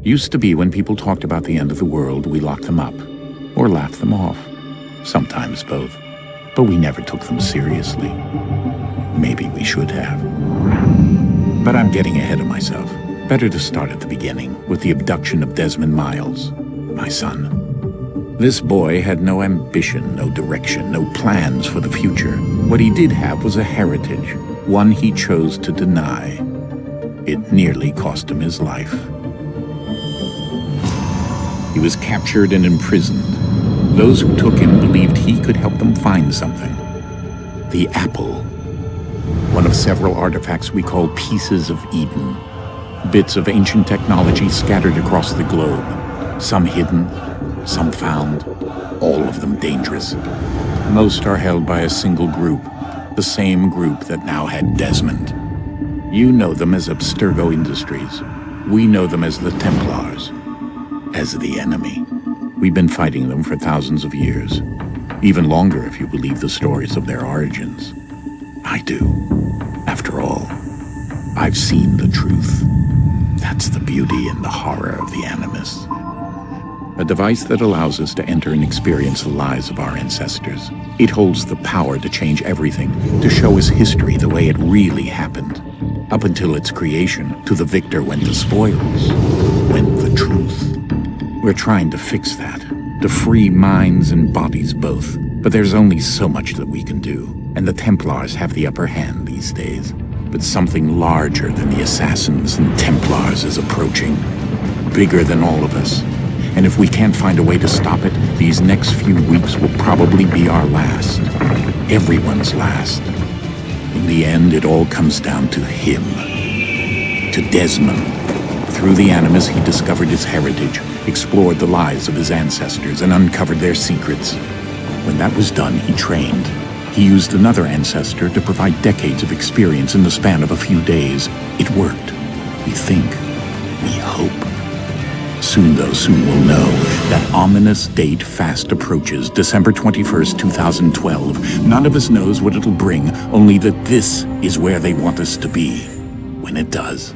Used to be when people talked about the end of the world, we locked them up, or laughed them off. Sometimes both. But we never took them seriously. Maybe we should have. But I'm getting ahead of myself. Better to start at the beginning, with the abduction of Desmond Miles, my son. This boy had no ambition, no direction, no plans for the future. What he did have was a heritage, one he chose to deny. It nearly cost him his life. He was captured and imprisoned. Those who took him believed he could help them find something. The apple. One of several artifacts we call pieces of Eden. Bits of ancient technology scattered across the globe. Some hidden, some found, all of them dangerous. Most are held by a single group, the same group that now had Desmond. You know them as Abstergo Industries. We know them as the Templars, as the enemy. We've been fighting them for thousands of years, even longer if you believe the stories of their origins. I do. After all, I've seen the truth. That's the beauty and the horror of the Animus. A device that allows us to enter and experience the lives of our ancestors. It holds the power to change everything, to show us history the way it really happened. Up until its creation, to the victor went the spoils, went the truth. We're trying to fix that, to free minds and bodies both. But there's only so much that we can do, and the Templars have the upper hand these days. But something larger than the assassins and Templars is approaching, bigger than all of us. And if we can't find a way to stop it, these next few weeks will probably be our last. Everyone's last. In the end, it all comes down to him. To Desmond. Through the Animus, he discovered his heritage, explored the lives of his ancestors, and uncovered their secrets. When that was done, he trained. He used another ancestor to provide decades of experience in the span of a few days. It worked. We think. We hope. Soon, though, soon we'll know. That ominous date fast approaches, December 21st, 2012. None of us knows what it'll bring, only that this is where they want us to be, when it does.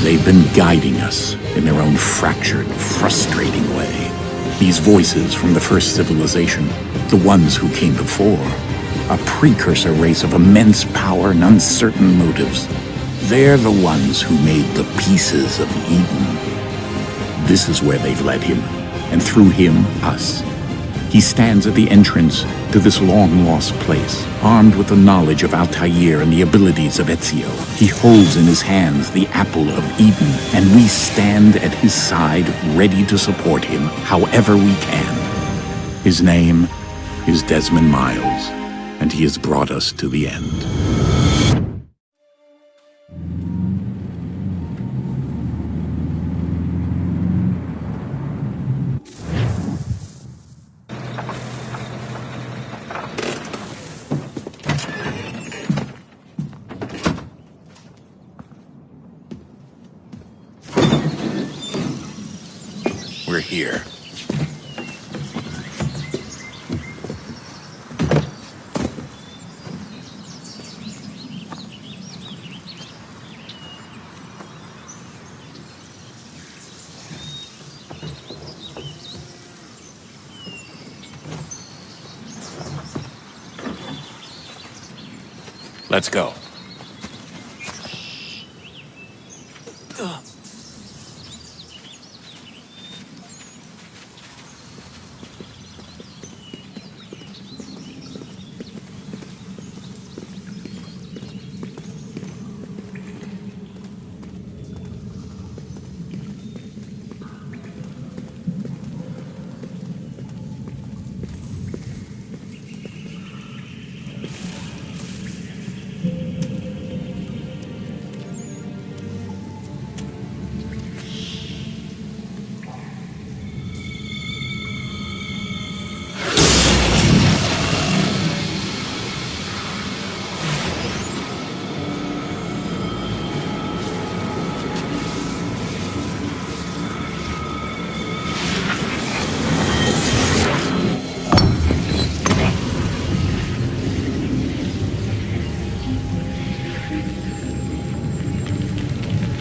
They've been guiding us in their own fractured, frustrating way. These voices from the first civilization, the ones who came before, a precursor race of immense power and uncertain motives. They're the ones who made the pieces of Eden. This is where they've led him, and through him, us. He stands at the entrance to this long-lost place, armed with the knowledge of Altaïr and the abilities of Ezio. He holds in his hands the apple of Eden, and we stand at his side, ready to support him however we can. His name is Desmond Miles, and he has brought us to the end. We're here. Let's go.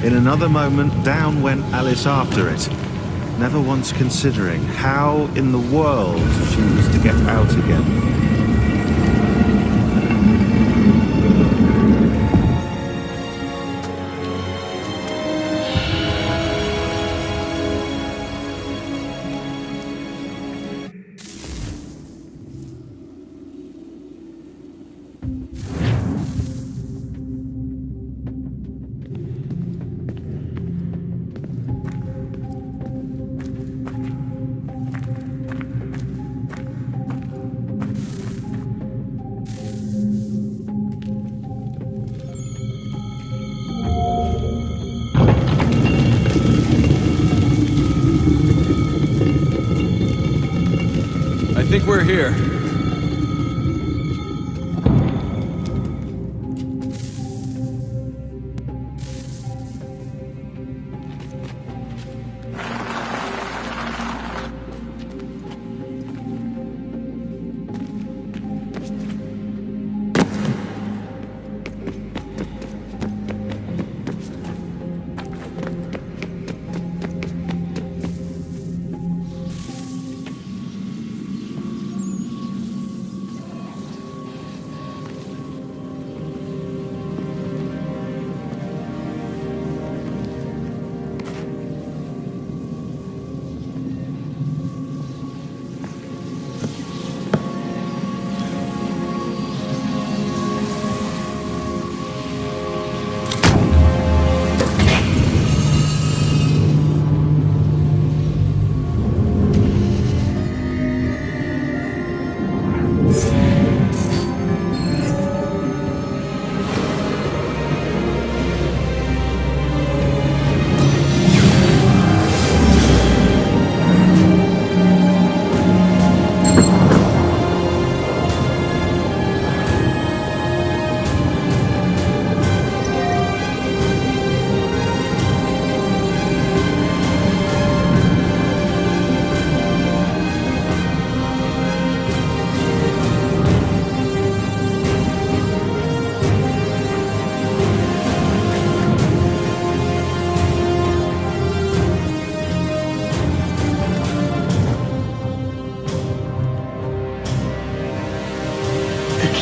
In another moment, down went Alice after it, never once considering how in the world she was to get out again. I think we're here.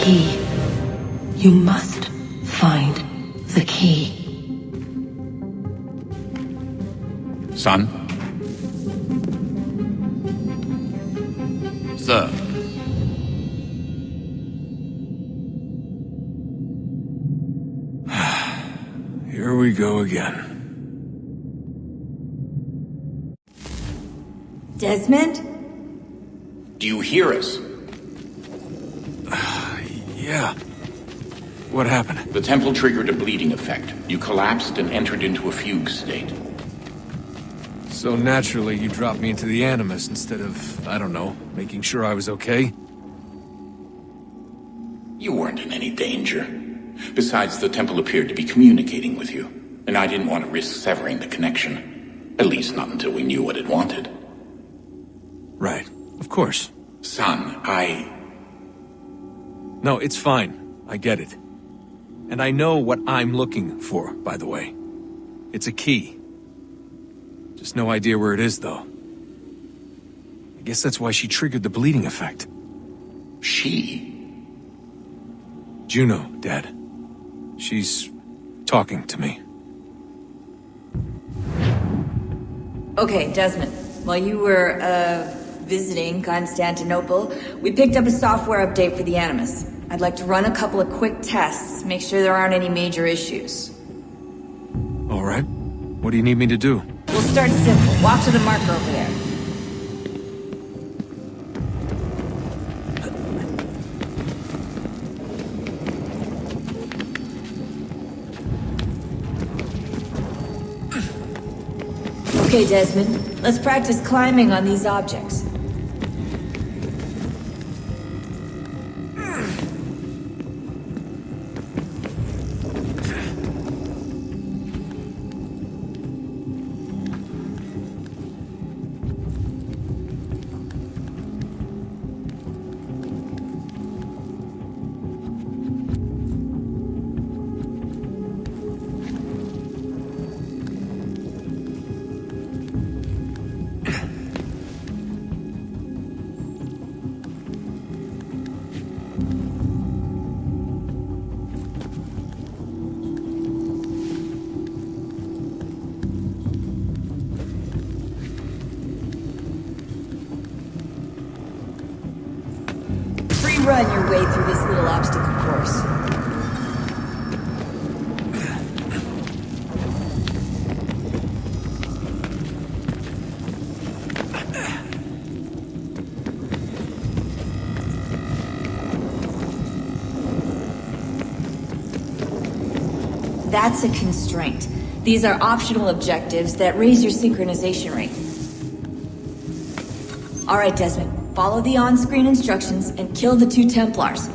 Key. You must find the key. Son? Sir. Here we go again. Desmond? Do you hear us? Yeah. What happened? The temple triggered a bleeding effect. You collapsed and entered into a fugue state. So naturally, you dropped me into the Animus instead of, I don't know, making sure I was okay? You weren't in any danger. Besides, the temple appeared to be communicating with you, and I didn't want to risk severing the connection. At least not until we knew what it wanted. Right. Of course. Son, No, it's fine. I get it. And I know what I'm looking for, by the way. It's a key. Just no idea where it is, though. I guess that's why she triggered the bleeding effect. She? Juno, Dad. She's talking to me. Okay, Desmond. While you were, visiting Constantinople, we picked up a software update for the Animus. I'd like to run a couple of quick tests, make sure there aren't any major issues. All right. What do you need me to do? We'll start simple. Walk to the marker over there. Okay, Desmond. Let's practice climbing on these objects. our way through this little obstacle course. That's a constraint. These are optional objectives that raise your synchronization rate. Alright, Desmond. Follow the on-screen instructions and kill the 2 Templars.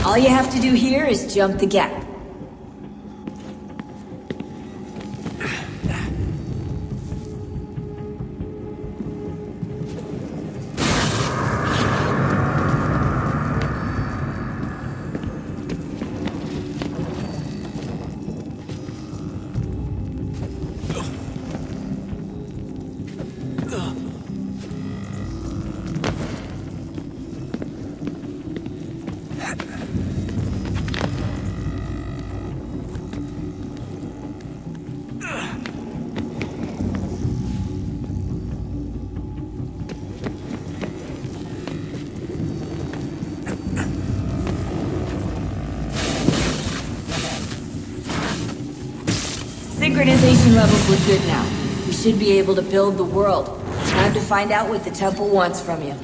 All you have to do here is jump the gap. Synchronization levels look good now. We should be able to build the world. Time to find out what the temple wants from you.